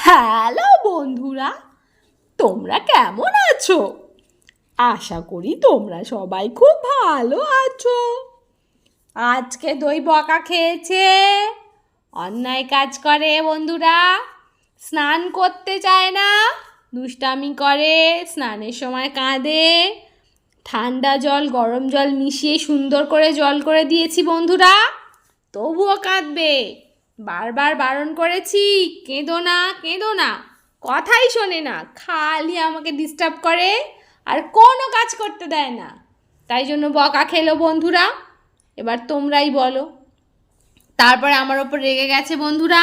Hello বন্ধুরা, তোমরা কেমন আছো? আশা করি তোমরা সবাই খুব ভালো আছো। আজকে দই বকা খেয়েছে, অন্যায় কাজ করে বন্ধুরা, স্নান করতে চায় না, দুষ্টামি করে, স্নানের সময় কাঁদে। ঠান্ডা জল গরম জল মিশিয়ে সুন্দর করে জল করে দিয়েছি বন্ধুরা, তবুও কাঁদবে। বারবার বারণ করেছি, কেঁদো না কেঁদো না, কথাই শোনে না, খালি আমাকে ডিস্টার্ব করে আর কোনো কাজ করতে দেয় না। তাই জন্য বকা খেলো বন্ধুরা। এবার তোমরাই বলো। তারপরে আমার ওপর রেগে গেছে বন্ধুরা,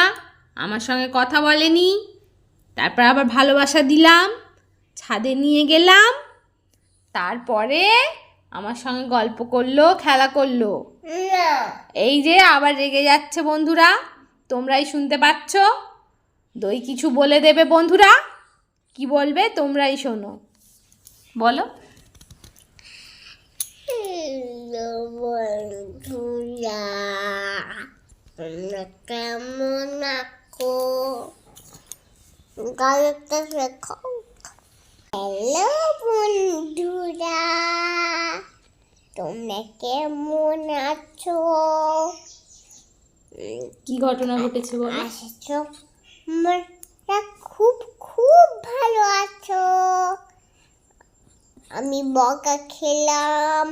আমার সঙ্গে কথা বলেনি। তারপর আবার ভালোবাসা দিলাম, ছাদে নিয়ে গেলাম, তারপরে আমার সঙ্গে গল্প করলো, খেলা করলো। এই যে আবার রেগে যাচ্ছে বন্ধুরা, তোমরাই শুনতে পাচ্ছ। দই কিছু বলে দেবে বন্ধুরা, কি বলবে তোমরাই শোনো, বলো। বন্ধুরা কেমন আছো? গল্পটা শেখো। হ্যালো বন্ধুরা, তোমরা কেমন আছো? কি ঘটনা ঘটেছে বলো। আছো? তোমরা খুব খুব ভালো আছো। আমি বকা খেলাম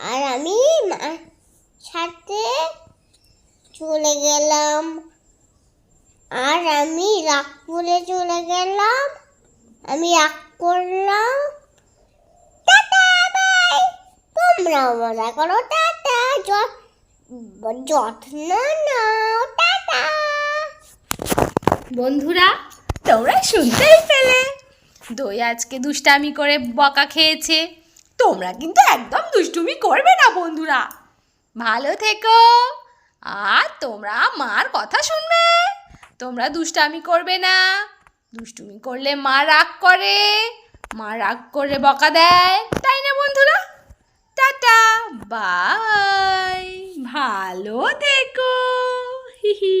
আর আমি সাথে চলে গেলাম, আর আমি রাগ করে চলে গেলাম, আমি রাগ করলাম। টাটা বাই, তোমরা মজা করো, টাটা, যত্ন নাও, টাটা। বন্ধুরা তোমরা শুনতেই পেলে, দই আজকে দুষ্টামি করে বকা খেয়েছে। তোমরা কিন্তু একদম দুষ্টুমি করবে না বন্ধুরা, ভালো থেকো। আর তোমরা মার কথা শুনবে, তোমরা দুষ্টামি করবে না। দুষ্টুমি করলে মা রাগ করে, মা রাগ করলে বকা দেয়, তাই না বন্ধুরা? টাটা বাই, ভালো থেকো, হি হি।